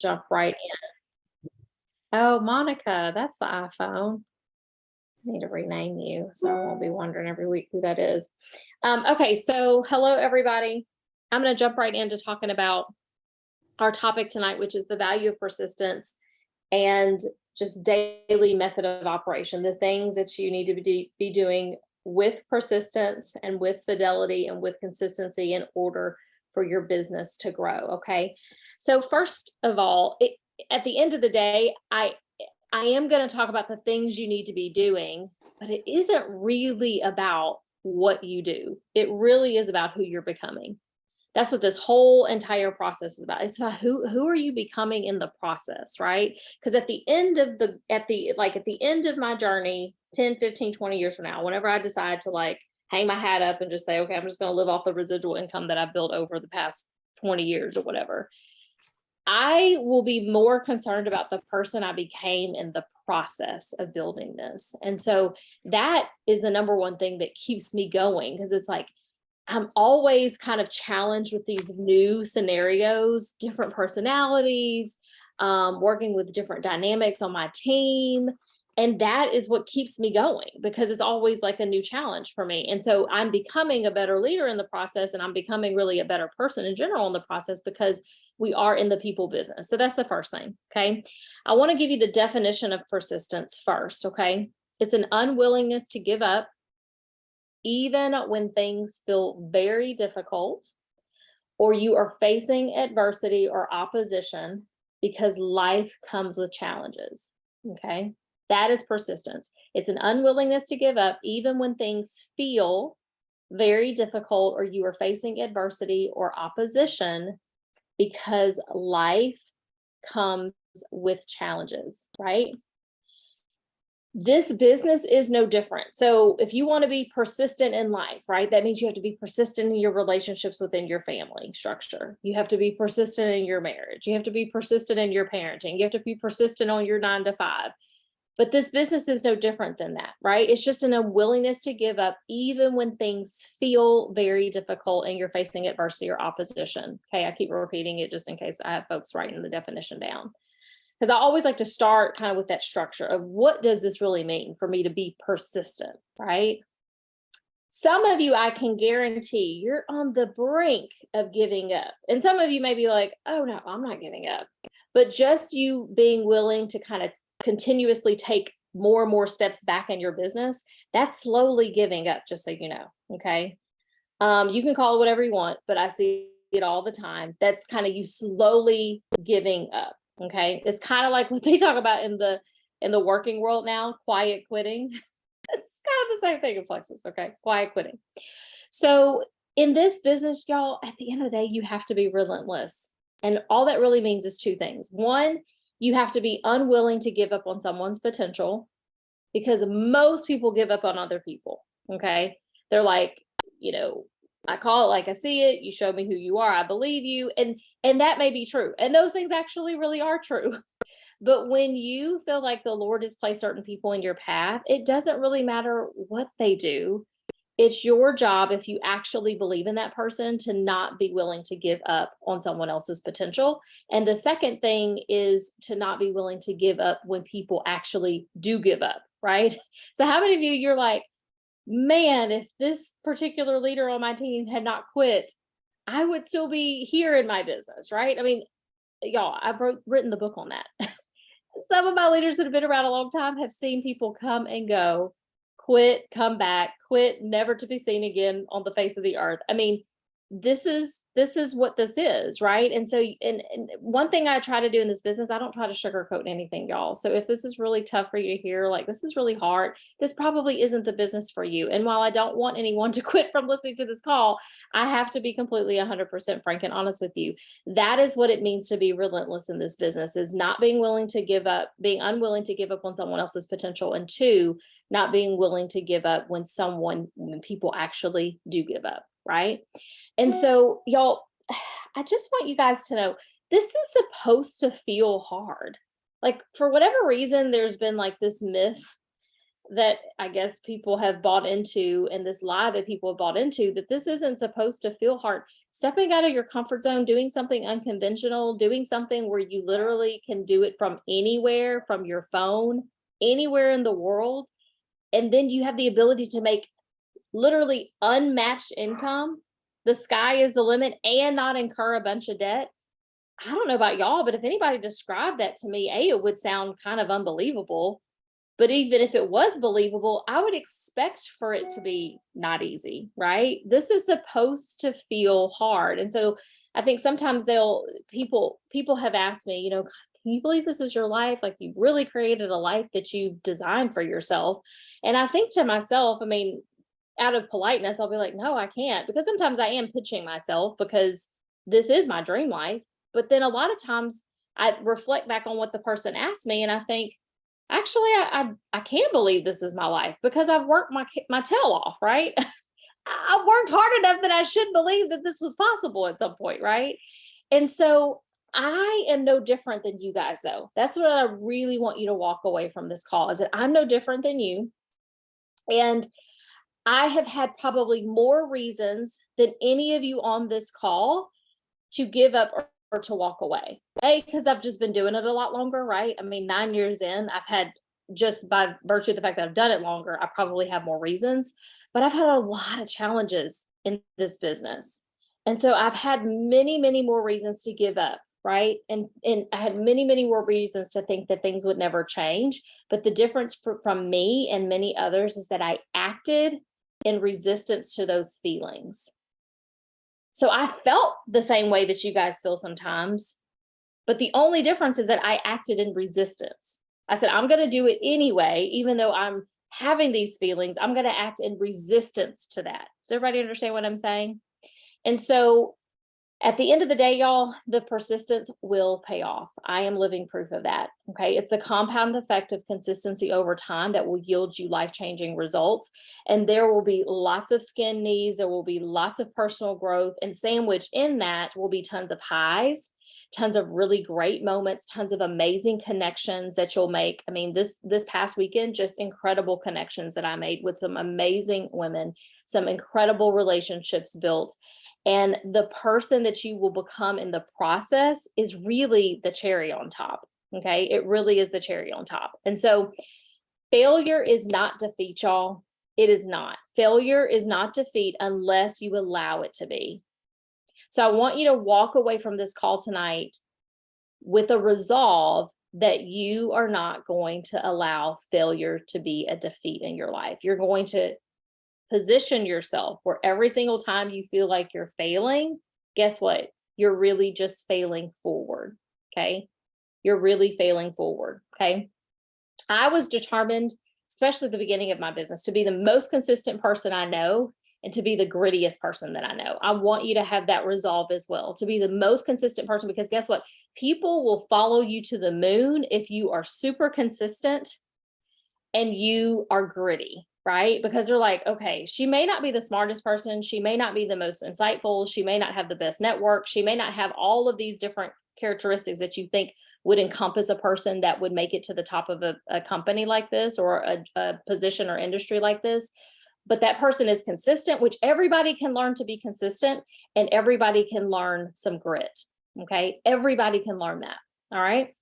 jump right in. Oh, Monica, that's the iPhone. I need to rename you so I won't be wondering every week who that is. Okay, so hello, everybody. I'm going to jump right into talking about our topic tonight, which is the value of persistence and just daily method of operation, the things that you need to be doing with persistence and with fidelity and with consistency in order for your business to grow. Okay. So first of all, at the end of the day, I am going to talk about the things you need to be doing, but it isn't really about what you do. It really is about who you're becoming. That's what this whole entire process is about. It's about who are you becoming in the process, right? Because at the end of my journey, 10, 15, 20 years from now, whenever I decide to like hang my hat up and just say, okay, I'm just going to live off the residual income that I've built over the past 20 years or whatever, I will be more concerned about the person I became in the process of building this. And so that is the number one thing that keeps me going, because it's like, I'm always kind of challenged with these new scenarios, different personalities, working with different dynamics on my team. And that is what keeps me going, because it's always like a new challenge for me. And so I'm becoming a better leader in the process, and I'm becoming really a better person in general in the process, because we are in the people business. So that's the first thing. Okay. I want to give you the definition of persistence first. Okay. It's an unwillingness to give up, even when things feel very difficult, or you are facing adversity or opposition, because life comes with challenges. Okay. That is persistence. It's an unwillingness to give up, even when things feel very difficult, or you are facing adversity or opposition, because life comes with challenges, right? This business is no different. So if you want to be persistent in life, right, that means you have to be persistent in your relationships within your family structure. You have to be persistent in your marriage. You have to be persistent in your parenting. You have to be persistent on your 9 to 5. But this business is no different than that, right? It's just an unwillingness to give up, even when things feel very difficult and you're facing adversity or opposition. Okay, I keep repeating it just in case I have folks writing the definition down, because I always like to start kind of with that structure of what does this really mean for me to be persistent, right? Some of you, I can guarantee you're on the brink of giving up. And some of you may be like, oh no, I'm not giving up. But just you being willing to kind of continuously take more and more steps back in your business, that's slowly giving up, just so you know. Okay. You can call it whatever you want, but I see it all the time. That's kind of you slowly giving up. Okay. It's kind of like what they talk about in the working world now, quiet quitting. It's kind of the same thing in Plexus. Okay. Quiet quitting. So in this business, y'all, at the end of the day, you have to be relentless. And all that really means is two things. One, you have to be unwilling to give up on someone's potential, because most people give up on other people. Okay. They're like, I call it like I see it. You show me who you are. I believe you. And that may be true. And those things actually really are true. But when you feel like the Lord has placed certain people in your path, it doesn't really matter what they do. It's your job, if you actually believe in that person, to not be willing to give up on someone else's potential. And the second thing is to not be willing to give up when people actually do give up, right? So how many of you're like, man, if this particular leader on my team had not quit, I would still be here in my business, right? I mean, y'all, I've written the book on that. Some of my leaders that have been around a long time have seen people come and go, quit, come back, quit, never to be seen again on the face of the earth. I mean, this is what this is, right? And so, and one thing I try to do in this business, I don't try to sugarcoat anything, y'all. So if this is really tough for you to hear, like this is really hard, this probably isn't the business for you. And while I don't want anyone to quit from listening to this call, I have to be completely 100% frank and honest with you. That is what it means to be relentless in this business, is not being willing to give up, being unwilling to give up on someone else's potential. And two, not being willing to give up when people actually do give up, right? And so, y'all, I just want you guys to know, this is supposed to feel hard. Like, for whatever reason, there's been like this myth that I guess people have bought into, and this lie that people have bought into, that this isn't supposed to feel hard. Stepping out of your comfort zone, doing something unconventional, doing something where you literally can do it from anywhere, from your phone, anywhere in the world. And then you have the ability to make literally unmatched income. The sky is the limit, and not incur a bunch of debt. I don't know about y'all, but if anybody described that to me, it would sound kind of unbelievable. But even if it was believable, I would expect for it to be not easy, right? This is supposed to feel hard. And so I think sometimes people have asked me, can you believe this is your life? Like, you really created a life that you've designed for yourself. And I think to myself, I mean, out of politeness, I'll be like, no, I can't, because sometimes I am pitching myself because this is my dream life. But then a lot of times I reflect back on what the person asked me, and I think, actually, I can't believe this is my life, because I've worked my tail off, right? I've worked hard enough that I should believe that this was possible at some point, right? And so I am no different than you guys, though. That's what I really want you to walk away from this call, is that I'm no different than you. And I have had probably more reasons than any of you on this call to give up or to walk away. Because I've just been doing it a lot longer, right? I mean, 9 years in, I've had, just by virtue of the fact that I've done it longer, I probably have more reasons, but I've had a lot of challenges in this business. And so I've had many, many more reasons to give up, right? And I had many, many more reasons to think that things would never change. But the difference from me and many others is that I acted in resistance to those feelings. So I felt the same way that you guys feel sometimes, but the only difference is that I acted in resistance. I said, I'm going to do it anyway, even though I'm having these feelings. I'm going to act in resistance to that. Does everybody understand what I'm saying? And so at the end of the day, y'all, the persistence will pay off. I am living proof of that. Okay. It's the compound effect of consistency over time that will yield you life-changing results. And there will be lots of skin knees. There will be lots of personal growth, and sandwiched in that will be tons of highs, tons of really great moments, tons of amazing connections that you'll make. I mean, this past weekend, just incredible connections that I made with some amazing women, some incredible relationships built. And the person that you will become in the process is really the cherry on top. Okay. It really is the cherry on top. And so failure is not defeat, y'all. It is not. Failure is not defeat unless you allow it to be. So I want you to walk away from this call tonight with a resolve that you are not going to allow failure to be a defeat in your life. You're going to position yourself where every single time you feel like you're failing, guess what? You're really just failing forward. Okay. You're really failing forward. Okay. I was determined, especially at the beginning of my business, to be the most consistent person I know and to be the grittiest person that I know. I want you to have that resolve as well, to be the most consistent person, because guess what? People will follow you to the moon if you are super consistent and you are gritty. Right? Because they're like, okay, she may not be the smartest person. She may not be the most insightful. She may not have the best network. She may not have all of these different characteristics that you think would encompass a person that would make it to the top of a company like this, or a position or industry like this. But that person is consistent, which everybody can learn to be consistent, and everybody can learn some grit. Okay. Everybody can learn that. All right.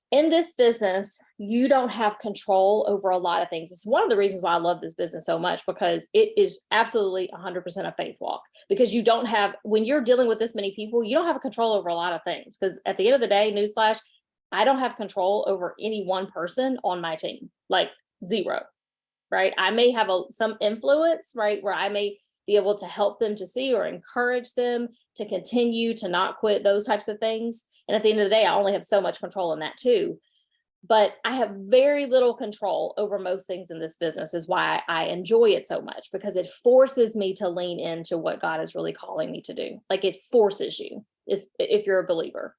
In this business, you don't have control over a lot of things. It's one of the reasons why I love this business so much, because it is absolutely 100% a faith walk. Because you don't have, when you're dealing with this many people, you don't have control over a lot of things. Because at the end of the day, newsflash, I don't have control over any one person on my team, like zero, right? I may have some influence, right, where I may be able to help them to see or encourage them to continue to not quit, those types of things. And at the end of the day, I only have so much control in that too. But I have very little control over most things in this business, is why I enjoy it so much, because it forces me to lean into what God is really calling me to do. Like, it forces you, if you're a believer.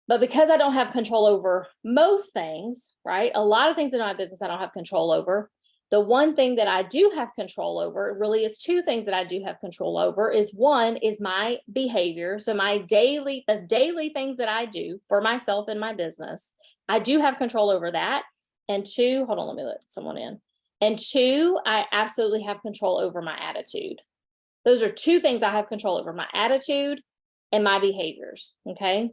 But because I don't have control over most things, right? A lot of things in my business I don't have control over. The one thing that I do have control over, really is two things that I do have control over, is one is my behavior. So the daily things that I do for myself and my business, I do have control over that. And two, hold on, let me let someone in. And two, I absolutely have control over my attitude. Those are two things I have control over, my attitude and my behaviors. Okay.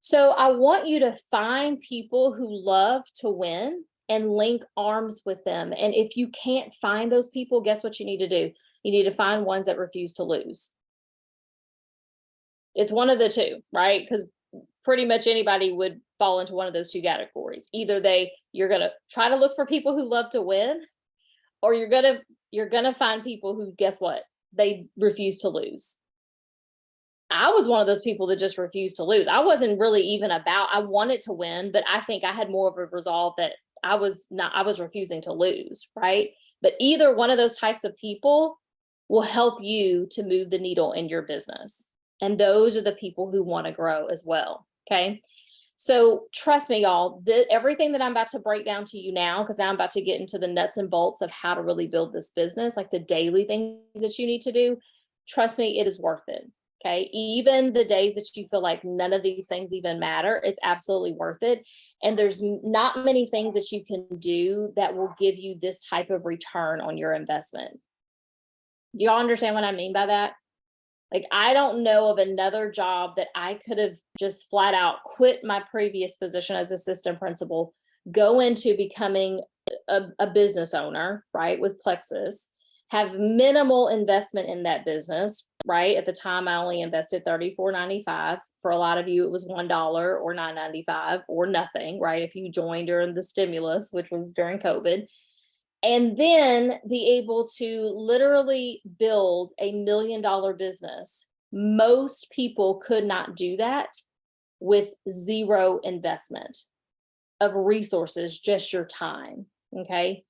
So I want you to find people who love to win and link arms with them. And if you can't find those people, guess what you need to do? You need to find ones that refuse to lose. It's one of the two, right? Because pretty much anybody would fall into one of those two categories. Either you're going to try to look for people who love to win, or you're going to find people who, guess what? They refuse to lose. I was one of those people that just refused to lose. I wasn't really even I wanted to win, but I think I had more of a resolve that I was refusing to lose, right? But either one of those types of people will help you to move the needle in your business. And those are the people who want to grow as well. Okay. So trust me, y'all, everything that I'm about to break down to you now, because now I'm about to get into the nuts and bolts of how to really build this business, like the daily things that you need to do. Trust me, it is worth it. Okay. Even the days that you feel like none of these things even matter, it's absolutely worth it. And there's not many things that you can do that will give you this type of return on your investment. Do y'all understand what I mean by that? Like, I don't know of another job that I could have just flat out quit my previous position as assistant principal, go into becoming a business owner, right, with Plexus, have minimal investment in that business, right? At the time, I only invested $34.95. For a lot of you, it was $1 or $9.95 or nothing, right? If you joined during the stimulus, which was during COVID. And then be able to literally build $1 million business. Most people could not do that with zero investment of resources, just your time. Okay.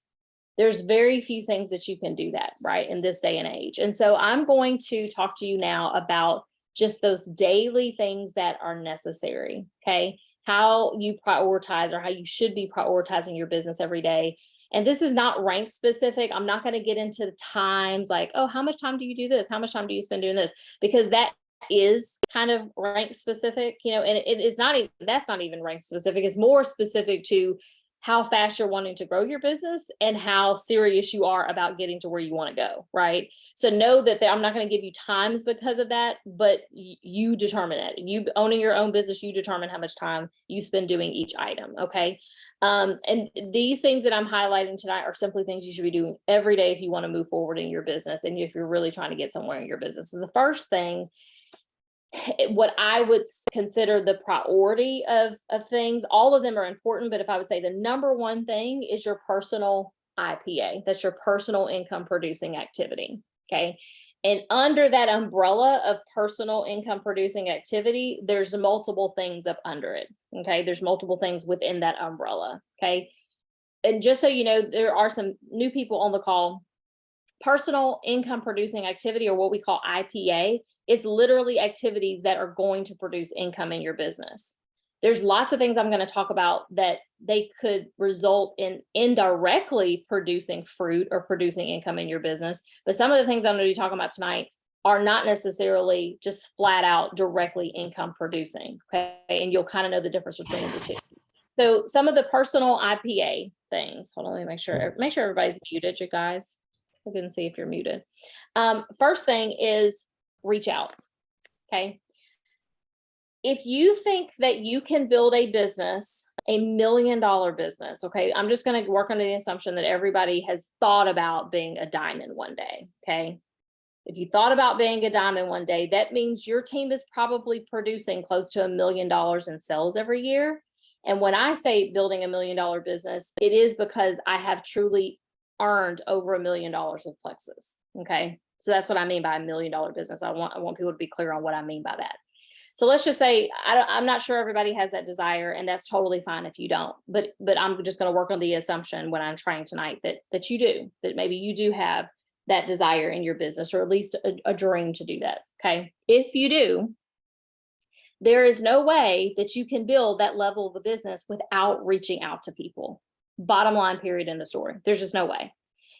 There's very few things that you can do that, right, in this day and age. And so I'm going to talk to you now about just those daily things that are necessary. Okay. How you prioritize, or how you should be prioritizing your business every day. And this is not rank specific. I'm not going to get into the times like, oh, how much time do you do this? How much time do you spend doing this? Because that is kind of rank specific, and it's not even, that's not even rank specific. It's more specific to how fast you're wanting to grow your business and how serious you are about getting to where you want to go, right? So know that I'm not going to give you times because of that, but you determine it. You owning your own business, you determine how much time you spend doing each item, okay? And these things that I'm highlighting tonight are simply things you should be doing every day if you want to move forward in your business and if you're really trying to get somewhere in your business. So the first thing, what I would consider the priority of things, all of them are important, but if I would say the number one thing is your personal IPA, that's your personal income producing activity. Okay. And under that umbrella of personal income producing activity, there's multiple things up under it. Okay. There's multiple things within that umbrella. Okay. And just so you know, there are some new people on the call. Personal income producing activity, or what we call IPA, is literally activities that are going to produce income in your business. There's lots of things I'm going to talk about that they could result in indirectly producing fruit or producing income in your business. But some of the things I'm going to be talking about tonight are not necessarily just flat out directly income producing. Okay. And you'll kind of know the difference between the two. So some of the personal IPA things, hold on, let me make sure everybody's muted, you guys. Look and see if you're muted. First thing is reach out. Okay. If you think that you can build a business, $1 million business, okay, I'm just going to work under the assumption that everybody has thought about being a diamond one day. Okay. If you thought about being a diamond one day, that means your team is probably producing close to $1 million in sales every year. And when I say building $1 million business, it is because I have truly earned over $1 million with Plexus. Okay. So that's what I mean by $1 million business. I want people to be clear on what I mean by that. So let's just say, I'm not sure everybody has that desire, and that's totally fine if you don't, but I'm just going to work on the assumption when I'm trying tonight that you do, that maybe you do have that desire in your business, or at least a dream to do that. Okay. If you do, there is no way that you can build that level of a business without reaching out to people. Bottom line, period, in the story. There's just no way.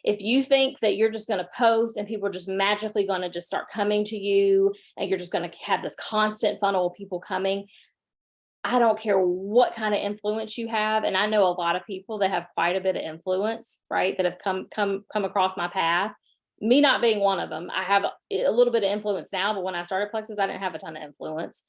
If you think that you're just going to post and people are just magically going to just start coming to you and you're just going to have this constant funnel of people coming, I don't care what kind of influence you have. And I know a lot of people that have quite a bit of influence, right? That have come across my path. Me not being one of them. I have a little bit of influence now, but when I started Plexus, I didn't have a ton of influence.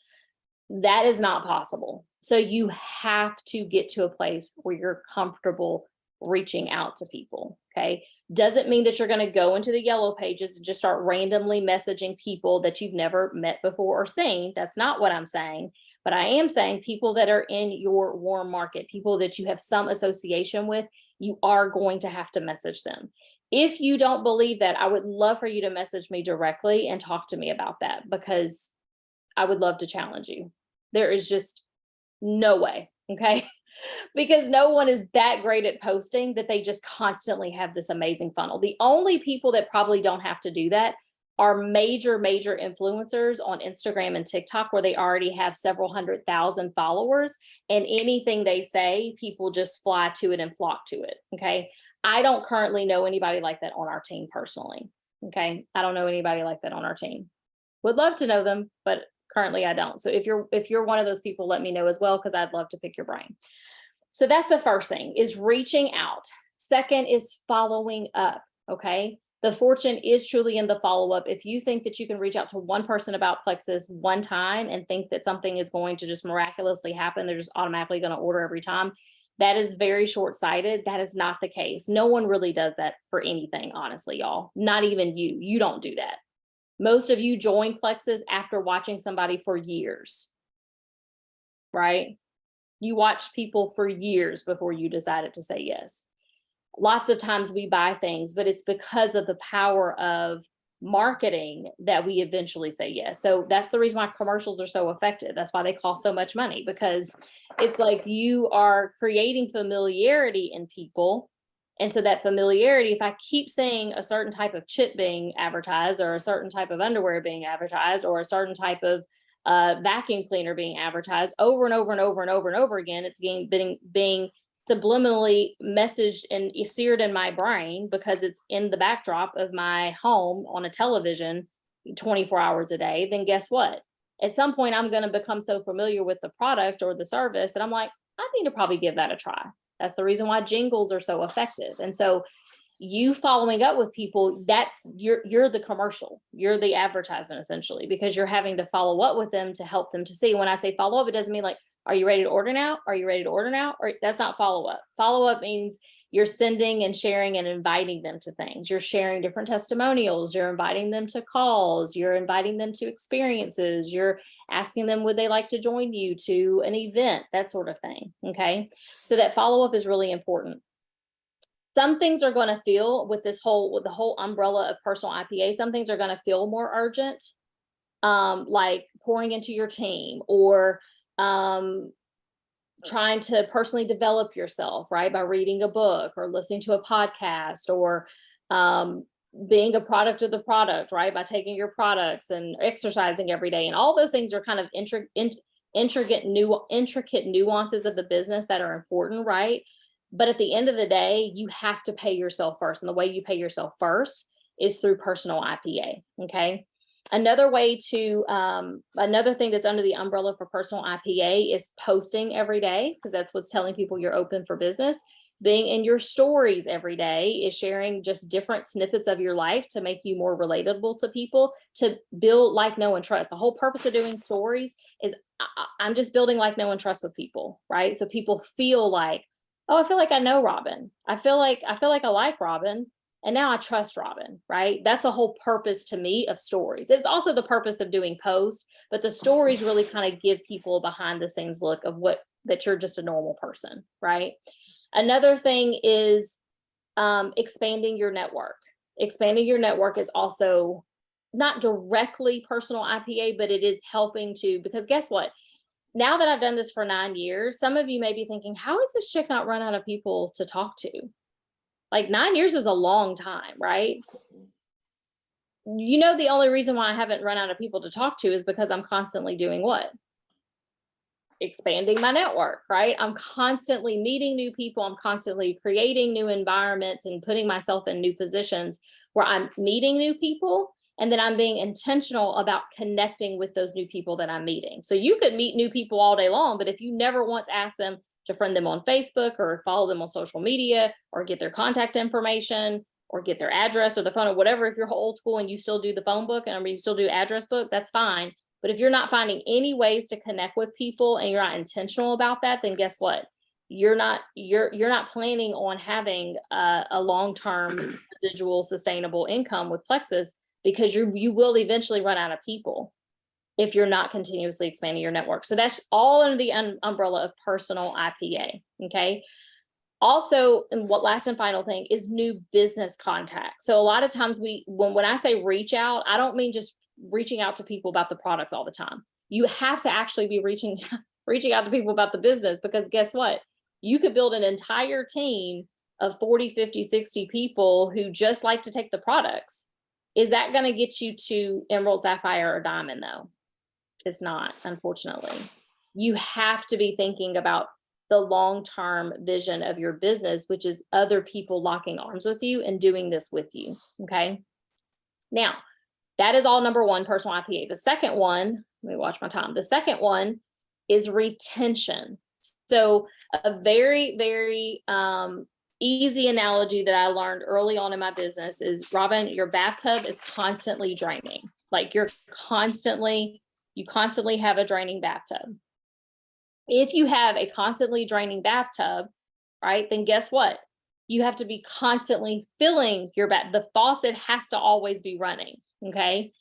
That is not possible. So you have to get to a place where you're comfortable reaching out to people. Okay. Doesn't mean that you're going to go into the yellow pages and just start randomly messaging people that you've never met before or seen. That's not what I'm saying. But I am saying people that are in your warm market, people that you have some association with, you are going to have to message them. If you don't believe that, I would love for you to message me directly and talk to me about that, because I would love to challenge you. There is just no way, okay? Because no one is that great at posting that they just constantly have this amazing funnel. The only people that probably don't have to do that are major influencers on Instagram and TikTok, where they already have several 100,000 followers, and anything they say, people just fly to it and flock to it. Okay. I don't currently know anybody like that on our team personally. Okay. I don't know anybody like that on our team. Would love to know them, but currently I don't. So if you're one of those people, let me know as well, because I'd love to pick your brain. So that's the first thing, is reaching out. Second is following up. Okay. The fortune is truly in the follow-up. If you think that you can reach out to one person about Plexus one time and think that something is going to just miraculously happen, they're just automatically going to order every time, that is very short-sighted. That is not the case. No one really does that for anything, honestly, y'all. Not even you. You don't do that. Most of you join Plexus after watching somebody for years, right? You watched people for years before you decided to say yes. Lots of times we buy things, but it's because of the power of marketing that we eventually say yes. So that's the reason why commercials are so effective. That's why they cost so much money, because it's like you are creating familiarity in people. And so that familiarity, if I keep seeing a certain type of chip being advertised, or a certain type of underwear being advertised, or a certain type of vacuum cleaner being advertised over and over and over and over and over again, it's being subliminally messaged and seared in my brain, because it's in the backdrop of my home on a television 24 hours a day. Then guess what? At some point, I'm going to become so familiar with the product or the service that I'm like, I need to probably give that a try. That's the reason why jingles are so effective. And so you following up with people, that's you're the commercial, you're the advertisement, essentially, because you're having to follow up with them to help them to see. When I say follow up, it doesn't mean like, are you ready to order now? Are you ready to order now? Or that's not follow up. Follow up means you're sending and sharing and inviting them to things. You're sharing different testimonials. You're inviting them to calls. You're inviting them to experiences. You're asking them, would they like to join you to an event, that sort of thing. Okay. So that follow up is really important. Some things are going to feel, with the whole umbrella of personal IPA, some things are going to feel more urgent, like pouring into your team, or trying to personally develop yourself, right? By reading a book or listening to a podcast, or being a product of the product, right? By taking your products and exercising every day. And all those things are kind of intricate nuances of the business that are important, right? But at the end of the day, you have to pay yourself first. And the way you pay yourself first is through personal IPA. Okay. Another thing that's under the umbrella for personal IPA is posting every day, because that's what's telling people you're open for business. Being in your stories every day is sharing just different snippets of your life to make you more relatable to people, to build like, know, and trust. The whole purpose of doing stories is I'm just building like, know, and trust with people, right? So people feel like, oh, I feel like I know Robin. I feel like I like Robin. And now I trust Robin, right? That's the whole purpose to me of stories. It's also the purpose of doing posts, but the stories really kind of give people a behind the scenes look of that you're just a normal person, right? Another thing is expanding your network. Expanding your network is also not directly personal IPA, but it is helping to, because guess what? Now that I've done this for 9 years, some of you may be thinking, how is this chick not run out of people to talk to? Like 9 years is a long time, right? You know, the only reason why I haven't run out of people to talk to is because I'm constantly doing what? Expanding my network, right? I'm constantly meeting new people. I'm constantly creating new environments and putting myself in new positions where I'm meeting new people And then I'm being intentional about connecting with those new people that I'm meeting. So you could meet new people all day long, but if you never once ask them to friend them on Facebook or follow them on social media or get their contact information or get their address or the phone or whatever, if you're old school and you still do the phone book and you still do address book, that's fine. But if you're not finding any ways to connect with people and you're not intentional about that, then guess what? You're not planning on having a long-term residual sustainable income with Plexus, because you will eventually run out of people if you're not continuously expanding your network. So that's all under the umbrella of personal IPA. Okay. Also, and what last and final thing is new business contacts. So a lot of times when I say reach out, I don't mean just reaching out to people about the products all the time. You have to actually be reaching out to people about the business, because guess what? You could build an entire team of 40, 50, 60 people who just like to take the products. Is that going to get you to Emerald, Sapphire, or Diamond though? It's not, unfortunately. You have to be thinking about the long-term vision of your business, which is other people locking arms with you and doing this with you. Okay. Now, that is all number one, personal IPA. The second one, let me watch my time. The second one is retention. So a very, very easy analogy that I learned early on in my business is, Robin, your bathtub is constantly draining. Like you constantly have a draining bathtub. If you have a constantly draining bathtub, right, then guess what? You have to be constantly filling your the faucet has to always be running. Okay.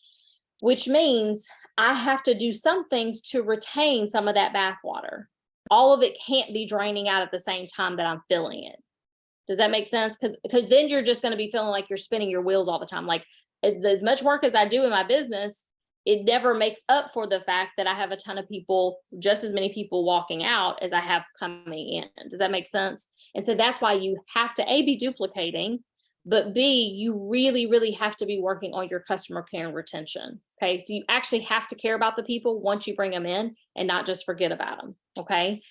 Which means I have to do some things to retain some of that bath water. All of it can't be draining out at the same time that I'm filling it. Does that make sense? Because then you're just going to be feeling like you're spinning your wheels all the time. Like as much work as I do in my business, it never makes up for the fact that I have a ton of people, just as many people walking out as I have coming in. Does that make sense? And so that's why you have to A, be duplicating, but B, you really, really have to be working on your customer care and retention. Okay. So you actually have to care about the people once you bring them in and not just forget about them. Okay.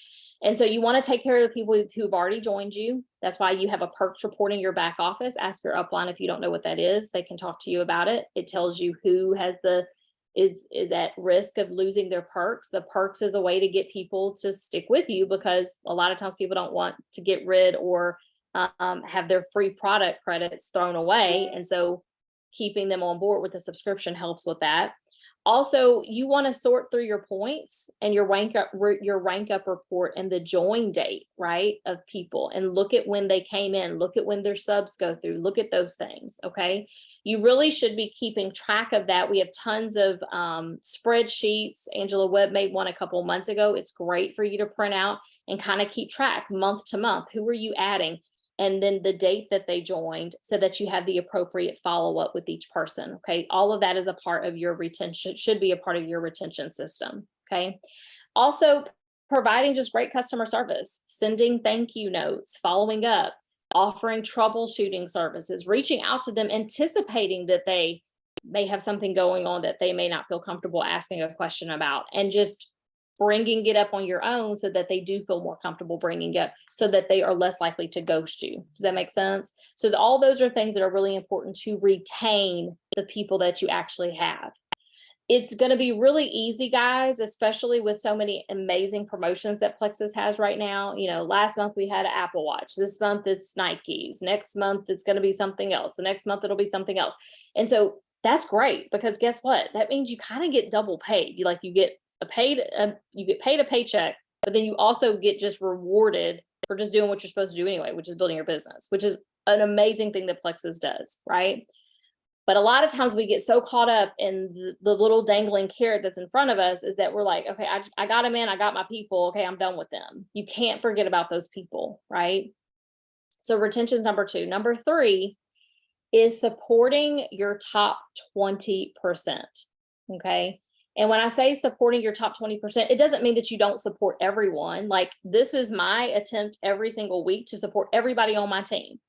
And so you want to take care of the people who've already joined you. That's why you have a perks report in your back office. Ask your upline if you don't know what that is. They can talk to you about it. It tells you who has is at risk of losing their perks. The perks is a way to get people to stick with you, because a lot of times people don't want to get rid or have their free product credits thrown away. And so keeping them on board with the subscription helps with that. Also, you want to sort through your points and your rank up report and the join date, right, of people, and look at when they came in, look at when their subs go through, look at those things. Okay. You really should be keeping track of that. We have tons of spreadsheets. Angela Webb made one a couple of months ago. It's great for you to print out and kind of keep track month to month. Who are you adding? And then the date that they joined, so that you have the appropriate follow-up with each person. Okay. All of that is a part of your retention, should be a part of your retention system. Okay. Also, providing just great customer service, sending thank you notes, following up, offering troubleshooting services, reaching out to them, anticipating that they may have something going on that they may not feel comfortable asking a question about, and just bringing it up on your own so that they do feel more comfortable bringing it up, so that they are less likely to ghost you. Does that make sense? So all those are things that are really important to retain the people that you actually have. It's going to be really easy, guys, especially with so many amazing promotions that Plexus has right now. You know, last month we had an Apple Watch. This month it's Nikes. Next month it's going to be something else. The next month it'll be something else. And so that's great, because guess what? That means you kind of get double paid. You get paid a paycheck, but then you also get just rewarded for just doing what you're supposed to do anyway, which is building your business, which is an amazing thing that Plexus does, right? But a lot of times we get so caught up in the little dangling carrot that's in front of us, is that we're like, okay, I got them in, I got my people. Okay, I'm done with them. You can't forget about those people, right? So retention is number 2. Number 3 is supporting your top 20%. Okay. And when I say supporting your top 20%, it doesn't mean that you don't support everyone. Like, this is my attempt every single week to support everybody on my team.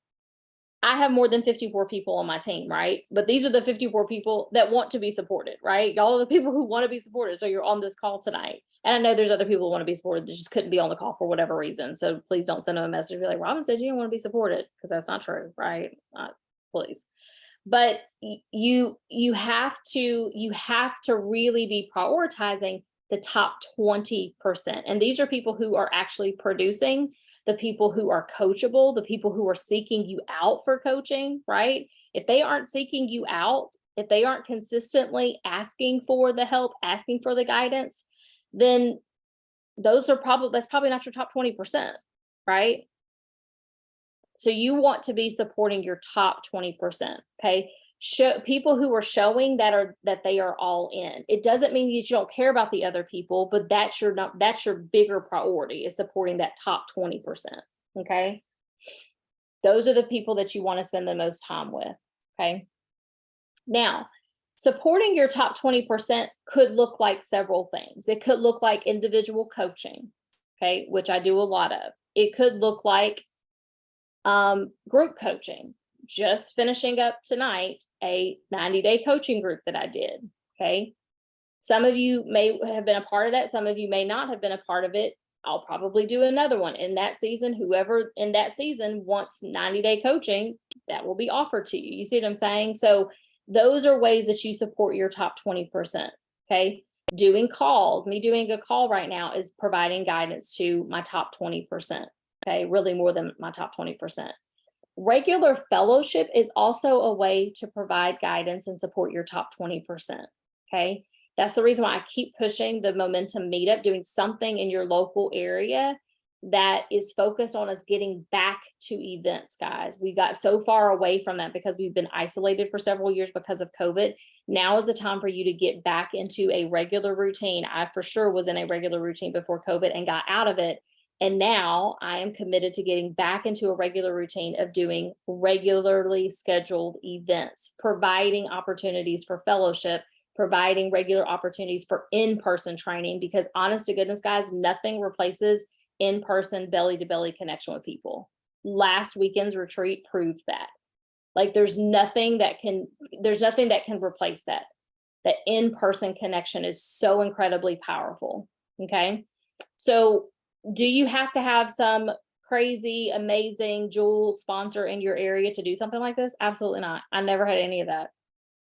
I have more than 54 people on my team, right? But these are the 54 people that want to be supported, right? Y'all are the people who want to be supported. So you're on this call tonight. And I know there's other people who want to be supported that just couldn't be on the call for whatever reason. So please don't send them a message be like, Robin said you don't want to be supported, because that's not true, right? Please. but you have to really be prioritizing the top 20%. And these are people who are actually producing, the people who are coachable, the people who are seeking you out for coaching, right? If they aren't seeking you out, if they aren't consistently asking for the help, asking for the guidance, then that's probably not your top 20%, right? So you want to be supporting your top 20%. Okay. Show people who are showing that they are all in. It doesn't mean that you don't care about the other people, but that's your bigger priority, is supporting that top 20%. Okay. Those are the people that you want to spend the most time with. Okay. Now, supporting your top 20% could look like several things. It could look like individual coaching, okay, which I do a lot of. It could look like group coaching. Just finishing up tonight a 90-day coaching group that I did. Okay. Some of you may have been a part of that. Some of you may not have been a part of it. I'll probably do another one in that season. Whoever in that season wants 90-day coaching, that will be offered to you. You see what I'm saying? So those are ways that you support your top 20%. Okay. Doing calls, me doing a call right now is providing guidance to my top 20%. Okay. Really more than my top 20%. Regular fellowship is also a way to provide guidance and support your top 20%. Okay. That's the reason why I keep pushing the Momentum Meetup, doing something in your local area that is focused on us getting back to events, guys. We got so far away from that because we've been isolated for several years because of COVID. Now is the time for you to get back into a regular routine. I for sure was in a regular routine before COVID and got out of it. And now I am committed to getting back into a regular routine of doing regularly scheduled events, providing opportunities for fellowship, providing regular opportunities for in-person training, because honest to goodness, guys, nothing replaces in-person belly-to-belly connection with people. Last weekend's retreat proved that. Like there's nothing that can replace that. The in-person connection is so incredibly powerful. Okay. So do you have to have some crazy, amazing jewel sponsor in your area to do something like this? Absolutely not. I never had any of that.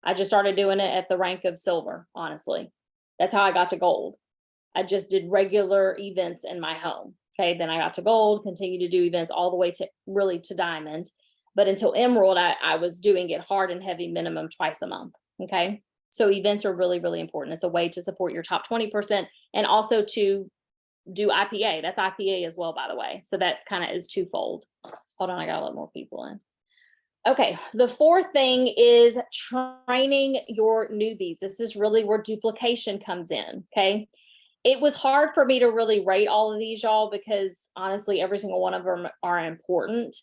I just started doing it at the rank of silver, honestly. That's how I got to gold. I just did regular events in my home. Okay. Then I got to gold, continue to do events all the way to really to diamond. But until emerald, I was doing it hard and heavy, minimum twice a month. Okay. So events are really, really important. It's a way to support your top 20% and also to do IPA. That's IPA as well, by the way. So that's kind of is twofold. Hold on, I got to let more people in. Okay, the fourth thing is training your newbies. This is really where duplication comes in. Okay. It was hard for me to really rate all of these, y'all, because honestly, every single one of them are important.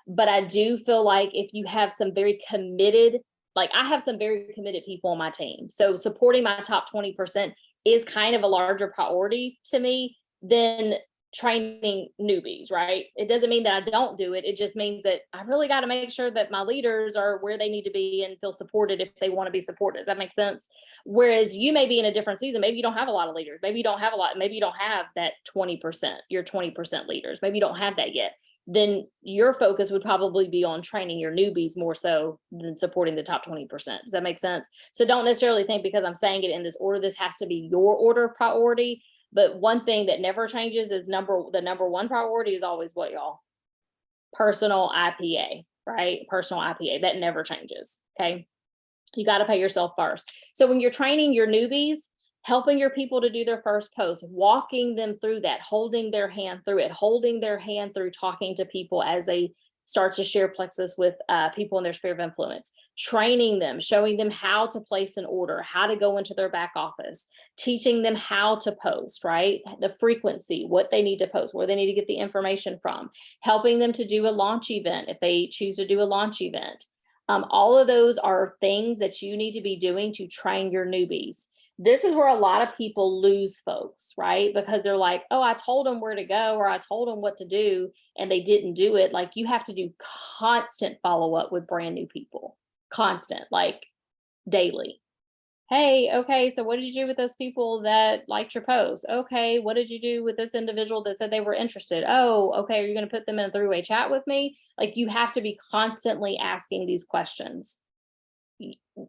But I do feel like if you have some very committed, like I have some very committed people on my team. So supporting my top 20% is kind of a larger priority to me than training newbies, right? It doesn't mean that I don't do it. It just means that I really got to make sure that my leaders are where they need to be and feel supported if they want to be supported. Does that make sense? Whereas you may be in a different season. Maybe you don't have a lot of leaders. Maybe you don't have maybe you don't have that 20%, your 20% leaders. Maybe you don't have that yet. Then your focus would probably be on training your newbies more so than supporting the top 20%. Does that make sense? So don't necessarily think because I'm saying it in this order, this has to be your order of priority. But one thing that never changes is the number one priority is always what, y'all? Personal IPA, right? Personal IPA. That never changes. Okay. You got to pay yourself first. So when you're training your newbies, helping your people to do their first post, walking them through that, holding their hand through it, holding their hand through talking to people as they start to share plexus with people in their sphere of influence, training them, showing them how to place an order, how to go into their back office, teaching them how to post, right? The frequency, what they need to post, where they need to get the information from, helping them to do a launch event if they choose to do a launch event. All of those are things that you need to be doing to train your newbies. This is where a lot of people lose folks, right? Because they're like, oh, I told them where to go, or I told them what to do, and they didn't do it. Like you have to do constant follow-up with brand new people, constant, like daily. Hey, okay, so what did you do with those people that liked your post? Okay, what did you do with this individual that said they were interested? Oh, okay, are you going to put them in a three-way chat with me? Like you have to be constantly asking these questions.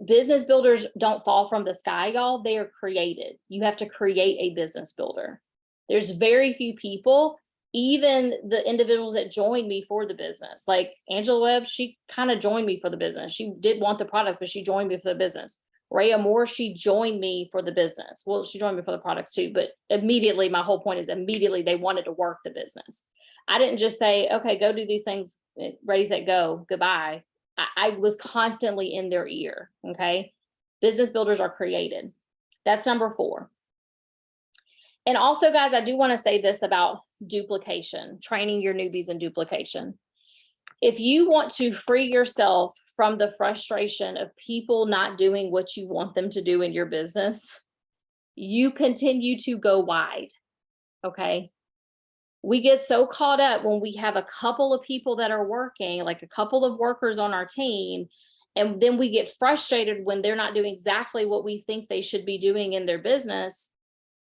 business builders don't fall from the sky, y'all. They are created. You have to create a business builder. There's very few people, even the individuals that joined me for the business, like Angela Webb, she kind of joined me for the business. She did want the products, but she joined me for the business. Rhea Moore, she joined me for the business. Well, she joined me for the products too, but immediately, my whole point is immediately they wanted to work the business. I didn't just say, okay, go do these things, ready, set, go, goodbye. I was constantly in their ear. Okay. Business builders are created. That's number 4. And also, guys, I do want to say this about duplication, training your newbies in duplication. If you want to free yourself from the frustration of people not doing what you want them to do in your business, you continue to go wide. Okay. We get so caught up when we have a couple of people that are working, like a couple of workers on our team, and then we get frustrated when they're not doing exactly what we think they should be doing in their business.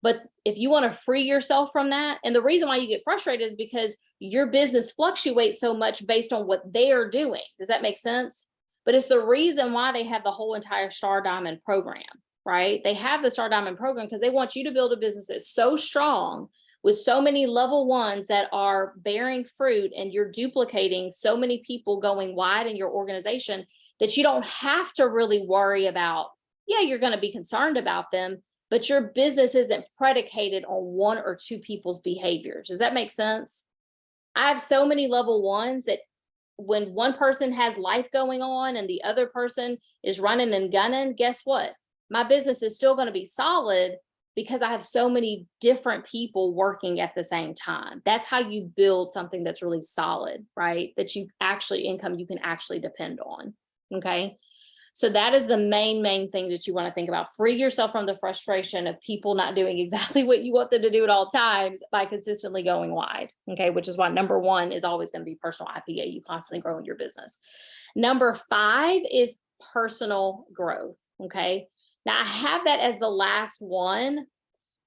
But if you want to free yourself from that, and the reason why you get frustrated is because your business fluctuates so much based on what they're doing. Does that make sense? But it's the reason why they have the whole entire Star Diamond program, right? They have the Star Diamond program because they want you to build a business that's so strong with so many level 1s that are bearing fruit, and you're duplicating so many people going wide in your organization that you don't have to really worry about, yeah, you're going to be concerned about them, but your business isn't predicated on 1 or 2 people's behaviors. Does that make sense? I have so many level 1s that when one person has life going on and the other person is running and gunning, guess what? My business is still going to be solid because I have so many different people working at the same time. That's how you build something that's really solid, right? That you actually income you can actually depend on. Okay. So that is the main thing that you want to think about. Free yourself from the frustration of people not doing exactly what you want them to do at all times by consistently going wide. Okay. Which is why number 1 is always going to be personal IPA. You constantly growing your business. Number 5 is personal growth. Okay. Now I have that as the last one.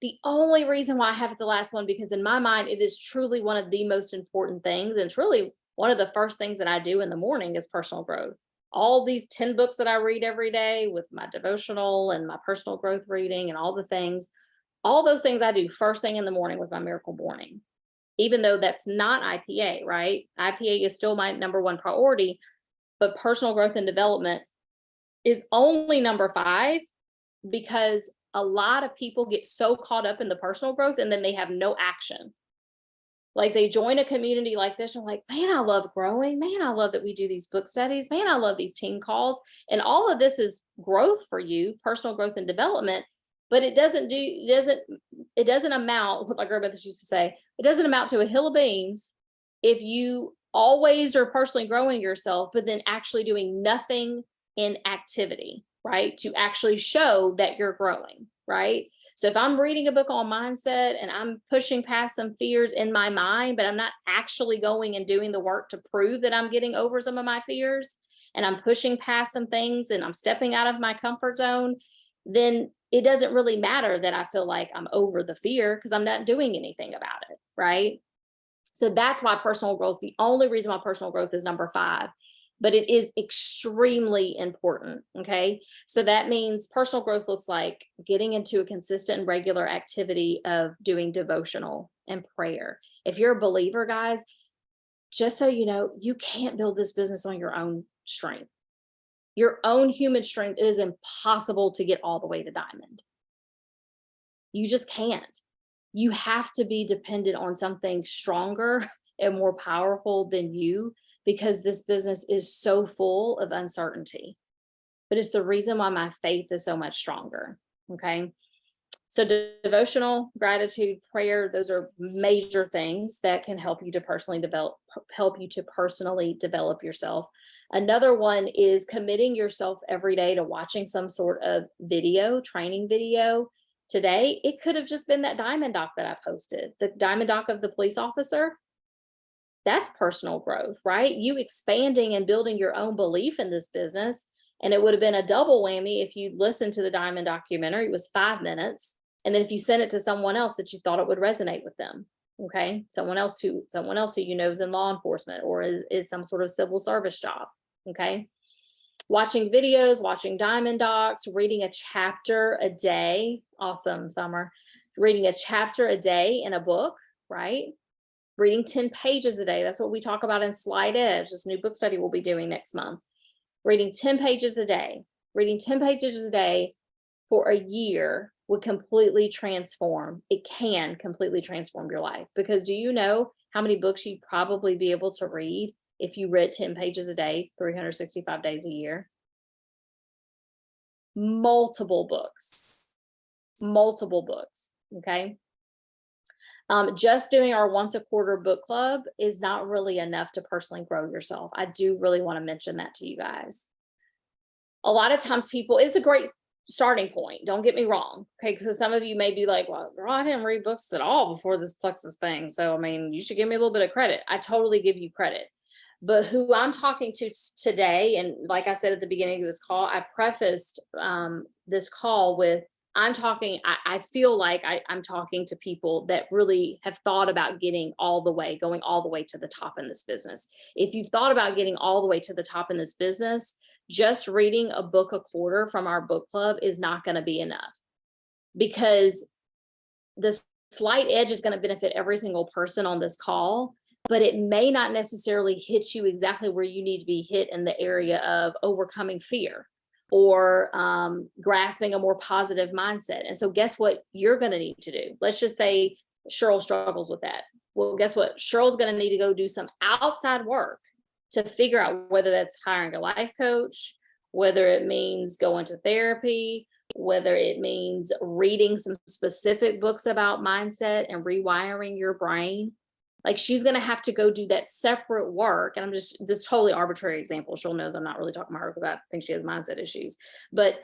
The only reason why I have it the last one, because in my mind, it is truly one of the most important things. And it's really one of the first things that I do in the morning is personal growth. All these 10 books that I read every day with my devotional and my personal growth reading and all the things, all those things I do first thing in the morning with my Miracle Morning, even though that's not IPA, right? IPA is still my number 1 priority, but personal growth and development is only number 5 because a lot of people get so caught up in the personal growth and then they have no action. Like they join a community like this and like, man, I love growing. Man, I love that we do these book studies. Man, I love these team calls. And all of this is growth for you, personal growth and development. But it doesn't amount, what my grandmother used to say, it doesn't amount to a hill of beans if you always are personally growing yourself, but then actually doing nothing in activity, right? To actually show that you're growing, right? So if I'm reading a book on mindset and I'm pushing past some fears in my mind, but I'm not actually going and doing the work to prove that I'm getting over some of my fears, and I'm pushing past some things and I'm stepping out of my comfort zone, then it doesn't really matter that I feel like I'm over the fear because I'm not doing anything about it, right? So that's why personal growth, the only reason why personal growth is number 5, but it is extremely important. Okay. So that means personal growth looks like getting into a consistent and regular activity of doing devotional and prayer. If you're a believer, guys, just so you know, you can't build this business on your own strength. Your own human strength, it is impossible to get all the way to diamond. You just can't. You have to be dependent on something stronger and more powerful than you, because this business is so full of uncertainty. But it's the reason why my faith is so much stronger. Okay. So devotional, gratitude, prayer, those are major things that can help you to personally develop yourself. Another one is committing yourself every day to watching some sort of video, training video. Today, it could have just been that Diamond Doc that I posted, the Diamond Doc of the police officer. That's personal growth, right? You expanding and building your own belief in this business. And it would have been a double whammy if you listened to the Diamond documentary. It was 5 minutes. And then if you sent it to someone else that you thought it would resonate with them, okay? Someone else who you know is in law enforcement or is some sort of civil service job, okay? Watching videos, watching Diamond Docs, reading a chapter a day. Awesome, Summer. Reading a chapter a day in a book, right? Reading 10 pages a day. That's what we talk about in Slide Edge, this new book study we'll be doing next month. Reading 10 pages a day. Reading 10 pages a day for a year would completely transform. It can completely transform your life, because do you know how many books you'd probably be able to read if you read 10 pages a day, 365 days a year? Multiple books, okay? Just doing our once a quarter book club is not really enough to personally grow yourself. I do really want to mention that to you guys. A lot of times people, it's a great starting point, don't get me wrong, okay? Because some of you may be like, well, girl, I didn't read books at all before this Plexus thing, so I mean, you should give me a little bit of credit. I totally give you credit. But who I'm talking to today, and like I said at the beginning of this call, I prefaced this call with, I feel like I'm talking to people that really have thought about going all the way to the top in this business. If you've thought about getting all the way to the top in this business, just reading a book a quarter from our book club is not going to be enough, because the slight edge is going to benefit every single person on this call, but it may not necessarily hit you exactly where you need to be hit in the area of overcoming fear or grasping a more positive mindset. And so guess what you're going to need to do? Let's just say Cheryl struggles with that. Well, guess what? Cheryl's going to need to go do some outside work to figure out whether that's hiring a life coach, whether it means going to therapy, whether it means reading some specific books about mindset and rewiring your brain. Like, she's going to have to go do that separate work. And I'm just, this totally arbitrary example. Cheryl knows I'm not really talking about her because I think she has mindset issues. But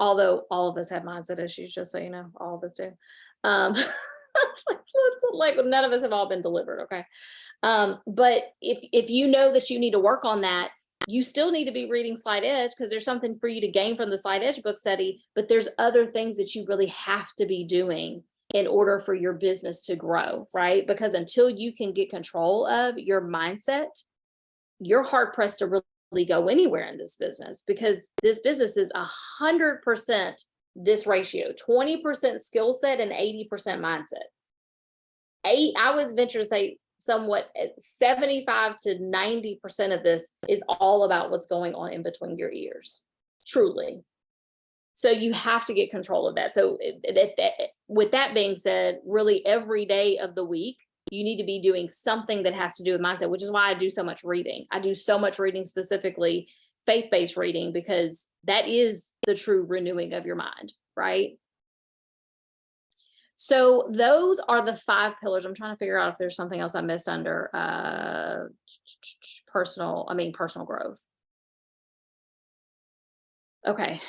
although all of us have mindset issues, just so you know, all of us do. Like none of us have all been delivered. Okay. But if you know that you need to work on that, you still need to be reading Slide Edge, because there's something for you to gain from the Slide Edge book study, but there's other things that you really have to be doing in order for your business to grow, right? Because until you can get control of your mindset, you're hard pressed to really go anywhere in this business, because this business is 100% this ratio, 20% skill set and 80% mindset. I would venture to say somewhat 75 to 90% of this is all about what's going on in between your ears, truly. So you have to get control of that. So with that being said, really every day of the week, you need to be doing something that has to do with mindset, which is why I do so much reading. I do so much reading, specifically faith-based reading, because that is the true renewing of your mind, right? So those are the 5 pillars. I'm trying to figure out if there's something else I missed under personal growth. Okay.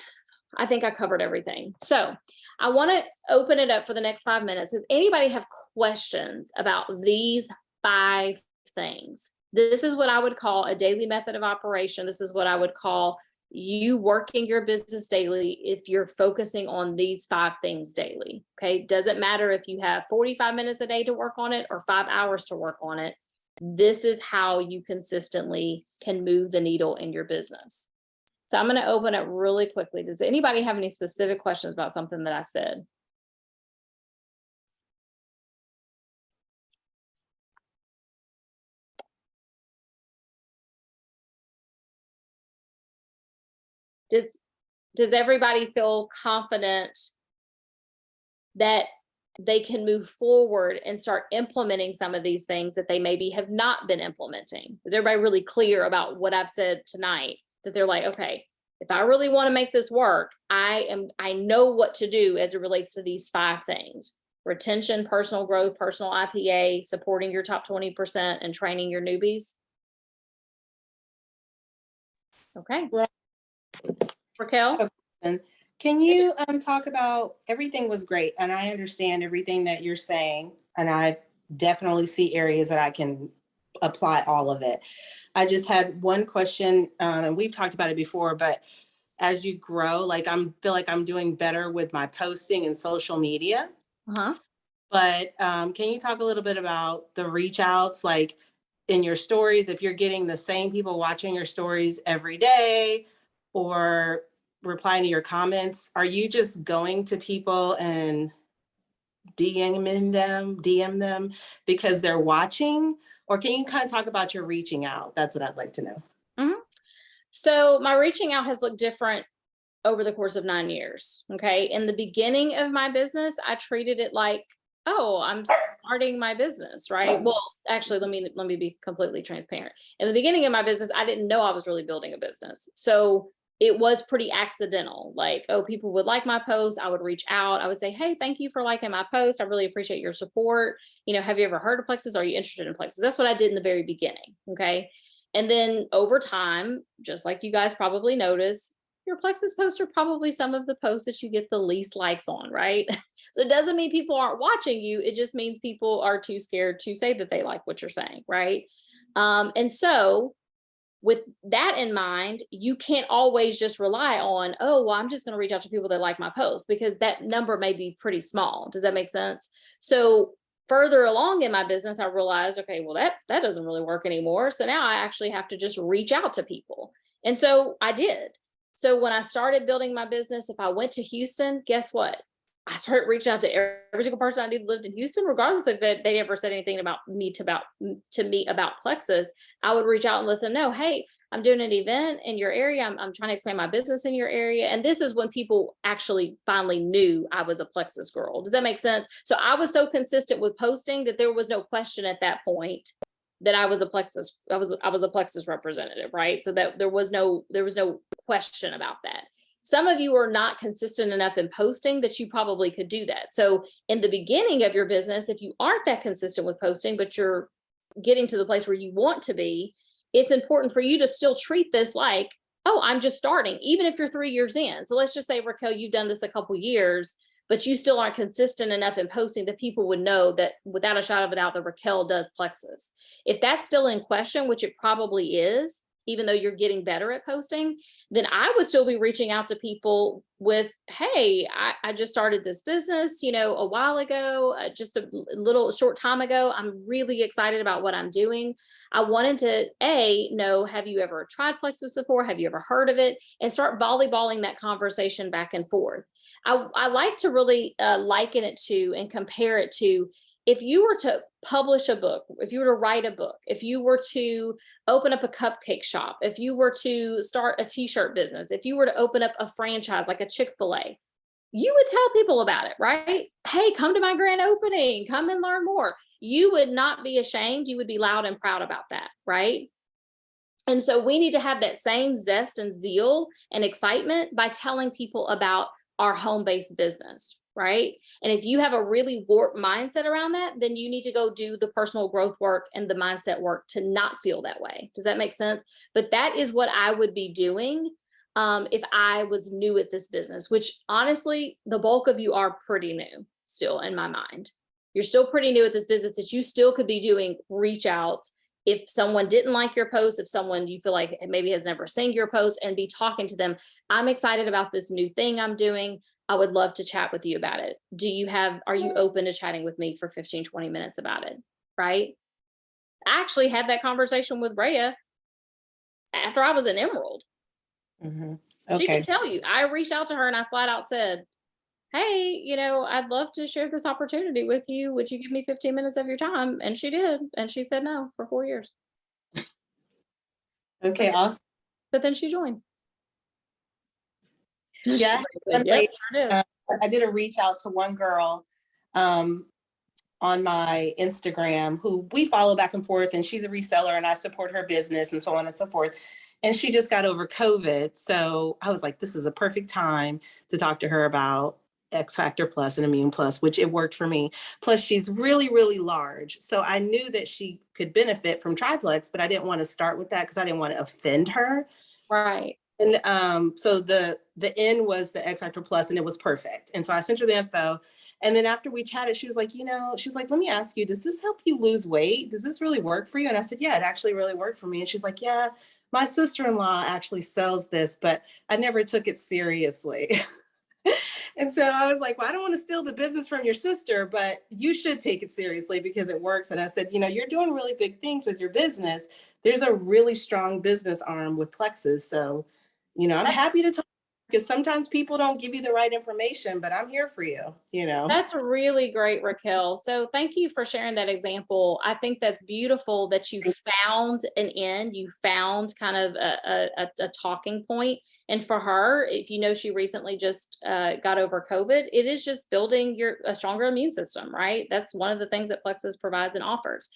I think I covered everything. So I want to open it up for the next 5 minutes. Does anybody have questions about these 5 things? This is what I would call a daily method of operation. This is what I would call you working your business daily if you're focusing on these 5 things daily. Okay. Doesn't matter if you have 45 minutes a day to work on it or 5 hours to work on it. This is how you consistently can move the needle in your business. So I'm going to open up really quickly. Does anybody have any specific questions about something that I said? Does everybody feel confident that they can move forward and start implementing some of these things that they maybe have not been implementing? Is everybody really clear about what I've said tonight? That they're like, okay, if I really want to make this work, I know what to do as it relates to these 5 things: retention, personal growth, personal IPA, supporting your top 20%, and training your newbies. Okay. Right. Raquel? Can you talk about, everything was great, and I understand everything that you're saying, and I definitely see areas that I can apply all of it. I just had one question, and we've talked about it before, but as you grow, like feel like I'm doing better with my posting and social media. But can you talk a little bit about the reach outs, like in your stories, if you're getting the same people watching your stories every day, or replying to your comments, are you just going to people and DM them because they're watching? Or can you kind of talk about your reaching out? That's what I'd like to know. Mhm. So my reaching out has looked different over the course of 9 years. Okay. In the beginning of my business, I treated it like, oh, I'm starting my business, right? Well, actually, let me be completely transparent. In the beginning of my business, I didn't know I was really building a business. So it was pretty accidental. Like, oh, people would like my post. I would reach out. I would say, hey, thank you for liking my post. I really appreciate your support. Have you ever heard of Plexus? Are you interested in Plexus? That's what I did in the very beginning. Okay. And then over time, just like you guys probably notice, your Plexus posts are probably some of the posts that you get the least likes on, right? So it doesn't mean people aren't watching you. It just means people are too scared to say that they like what you're saying, right? And so with that in mind, you can't always just rely on, oh, well, I'm just going to reach out to people that like my post, because that number may be pretty small. Does that make sense? So further along in my business, I realized, okay, well, that doesn't really work anymore. So now I actually have to just reach out to people. And so I did. So when I started building my business, if I went to Houston, guess what? I started reaching out to every single person I knew that lived in Houston, regardless if they ever said anything about me to me about Plexus. I would reach out and let them know, hey, I'm doing an event in your area. I'm trying to expand my business in your area. And this is when people actually finally knew I was a Plexus girl. Does that make sense? So I was so consistent with posting that there was no question at that point that I was a Plexus. I was a Plexus representative, right? So that there was no question about that. Some of you are not consistent enough in posting that you probably could do that. So in the beginning of your business, if you aren't that consistent with posting, but you're getting to the place where you want to be, it's important for you to still treat this like, oh, I'm just starting, even if you're 3 years in. So let's just say, Raquel, you've done this a couple years, but you still aren't consistent enough in posting that people would know that without a shadow of a doubt that Raquel does Plexus. If that's still in question, which it probably is, even though you're getting better at posting, then I would still be reaching out to people with, hey, I just started this business, a while ago, just a little short time ago. I'm really excited about what I'm doing. I wanted to know, have you ever tried Plexus before? Have you ever heard of it? And start volleyballing that conversation back and forth. I like to really liken it to and compare it to, if you were to publish a book, if you were to write a book, if you were to open up a cupcake shop, if you were to start a t-shirt business, if you were to open up a franchise like a Chick-fil-A, you would tell people about it, right? Hey, come to my grand opening, come and learn more. You would not be ashamed. You would be loud and proud about that, right? And so we need to have that same zest and zeal and excitement by telling people about our home-based business, right? And if you have a really warped mindset around that, then you need to go do the personal growth work and the mindset work to not feel that way. Does that make sense? But that is what I would be doing if I was new at this business, which honestly, the bulk of you are pretty new still in my mind. You're still pretty new at this business that you still could be doing reach outs. If someone didn't like your post, if someone you feel like maybe has never seen your post, and be talking to them, I'm excited about this new thing I'm doing. I would love to chat with you about it. Are you open to chatting with me for 15, 20 minutes about it? Right? I actually had that conversation with Rhea after I was an Emerald. Mm-hmm. She Okay. can tell you, I reached out to her and I flat out said, hey, I'd love to share this opportunity with you. Would you give me 15 minutes of your time? And she did. And she said no for 4 years. Okay, awesome. But then she joined. Yeah, Said, yep, sure did. I did a reach out to one girl on my Instagram who we follow back and forth, and she's a reseller and I support her business and so on and so forth. And she just got over COVID. So I was like, this is a perfect time to talk to her about X Factor Plus and Immune Plus, which it worked for me. Plus she's really, really large. So I knew that she could benefit from Triplex, but I didn't want to start with that because I didn't want to offend her. Right. And so the N was the X Factor Plus, and it was perfect. And so I sent her the info. And then after we chatted, she was like, she's like, let me ask you, does this help you lose weight? Does this really work for you? And I said, yeah, it actually really worked for me. And she's like, yeah, my sister-in-law actually sells this, but I never took it seriously. And so I was like, well, I don't want to steal the business from your sister, but you should take it seriously because it works. And I said, you're doing really big things with your business. There's a really strong business arm with Plexus. So You know, I'm happy to talk because sometimes people don't give you the right information, but I'm here for you, you know. That's really great, Raquel. So thank you for sharing that example. I think that's beautiful that you found an end, you found kind of a talking point. And for her, if you know, she recently just got over COVID, it is just building a stronger immune system, right? That's one of the things that Plexus provides and offers.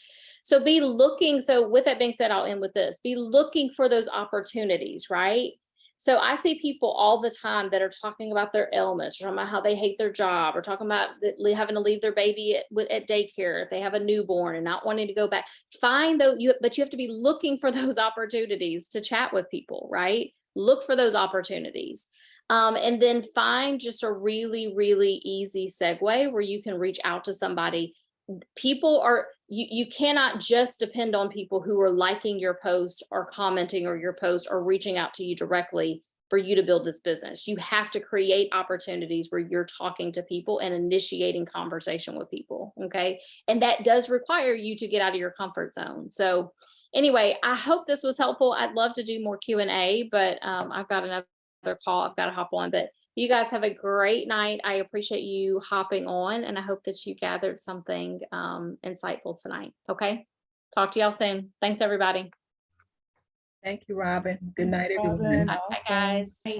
So be looking, so with that being said, I'll end with this, be looking for those opportunities, right? So I see people all the time that are talking about their ailments, or talking about how they hate their job, or talking about having to leave their baby at daycare if they have a newborn and not wanting to go back. Find those, but you have to be looking for those opportunities to chat with people, right? Look for those opportunities. And then find just a really, really easy segue where you can reach out to somebody. People are, you cannot just depend on people who are liking your post or commenting or your post or reaching out to you directly for you to build this business. You have to create opportunities where you're talking to people and initiating conversation with people. Okay. And that does require you to get out of your comfort zone. So anyway, I hope this was helpful. I'd love to do more Q&A, but I've got another call I've got to hop on. But you guys have a great night. I appreciate you hopping on, and I hope that you gathered something insightful tonight. Okay. Talk to y'all soon. Thanks, everybody. Thank you, Robin. Good night, Robin. everyone. Bye, guys. Awesome.